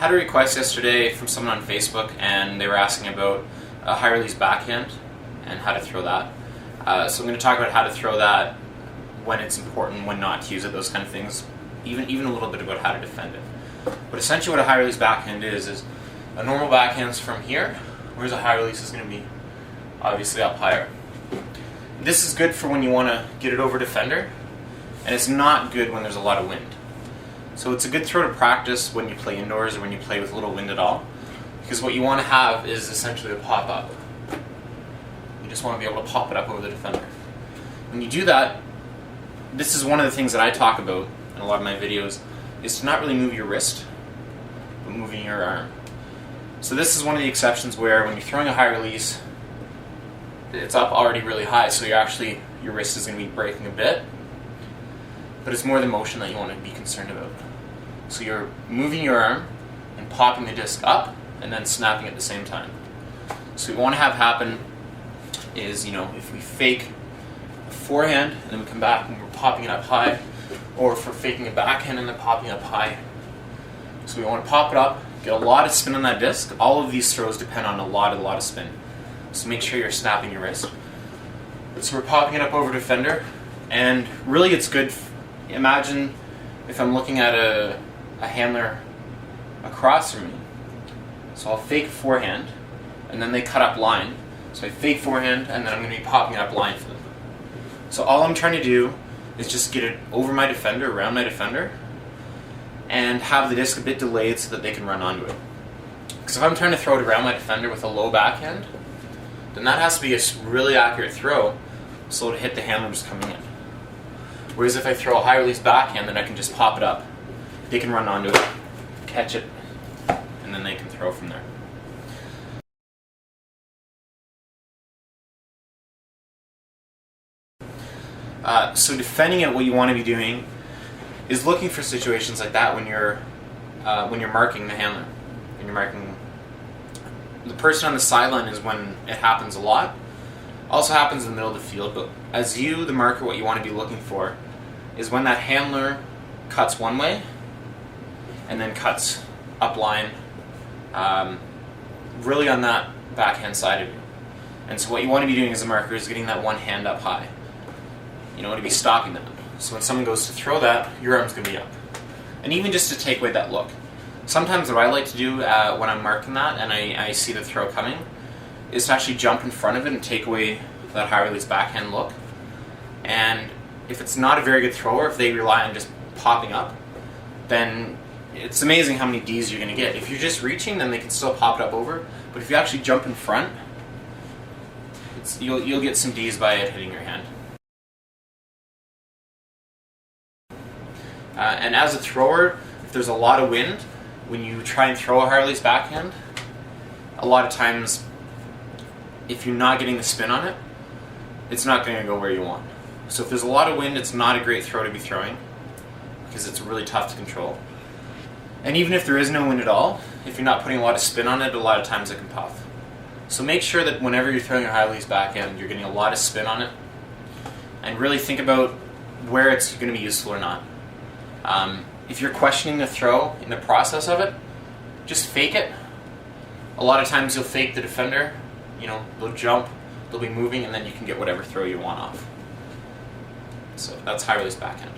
Had a request yesterday from someone on Facebook, and they were asking about a high release backhand and how to throw that. So I'm going to talk about how to throw that, when it's important, when not to use it, those kind of things, even a little bit about how to defend it. But essentially what a high release backhand is a normal backhand's from here, whereas a high release is going to be obviously up higher. This is good for when you want to get it over defender, and it's not good when there's a lot of wind. So it's a good throw to practice when you play indoors or when you play with little wind at all, because what you want to have is essentially a pop up. You just want to be able to pop it up over the defender. When you do that, this is one of the things that I talk about in a lot of my videos, is to not really move your wrist, but moving your arm. So this is one of the exceptions where when you're throwing a high release, it's up already really high, so your wrist is going to be breaking a bit, but it's more the motion that you want to be concerned about. So you're moving your arm and popping the disc up and then snapping at the same time. So what we want to have happen is, if we fake a forehand and then we come back and we're popping it up high, or if we're faking a backhand and then popping it up high. So we want to pop it up, get a lot of spin on that disc. All of these throws depend on a lot of spin. So make sure you're snapping your wrist. So we're popping it up over defender, and really it's good. Imagine if I'm looking at a handler across from me. So I'll fake forehand, and then they cut up line. So I fake forehand, and then I'm going to be popping it up line for them. So all I'm trying to do is just get it over my defender, around my defender, and have the disc a bit delayed so that they can run onto it. Because if I'm trying to throw it around my defender with a low backhand, then that has to be a really accurate throw so to hit the handler just coming in. Whereas if I throw a high release backhand, then I can just pop it up. They can run onto it, catch it, and then they can throw from there. So defending it, what you want to be doing is looking for situations like that when you're marking the handler. When you're marking the person on the sideline is when it happens a lot. Also happens in the middle of the field, but as you, the marker, what you want to be looking for is when that handler cuts one way and then cuts up line, really on that backhand side of you. And so what you want to be doing as a marker is getting that one hand up high, to be stopping that. So when someone goes to throw that, your arm's going to be up. And even just to take away that look. Sometimes what I like to do when I'm marking that and I see the throw coming is to actually jump in front of it and take away that high release backhand look. And if it's not a very good thrower, if they rely on just popping up, then it's amazing how many Ds you're going to get. If you're just reaching, then they can still pop it up over. But if you actually jump in front, you'll get some Ds by it hitting your hand. And as a thrower, if there's a lot of wind, when you try and throw a high release backhand, a lot of times, if you're not getting the spin on it, it's not going to go where you want. So if there's a lot of wind, it's not a great throw to be throwing, because it's really tough to control. And even if there is no wind at all, if you're not putting a lot of spin on it, a lot of times it can puff. So make sure that whenever you're throwing a high release backhand, you're getting a lot of spin on it, and really think about where it's going to be useful or not. If you're questioning the throw in the process of it, just fake it. A lot of times you'll fake the defender, they'll jump, they'll be moving, and then you can get whatever throw you want off. So that's high release backhand.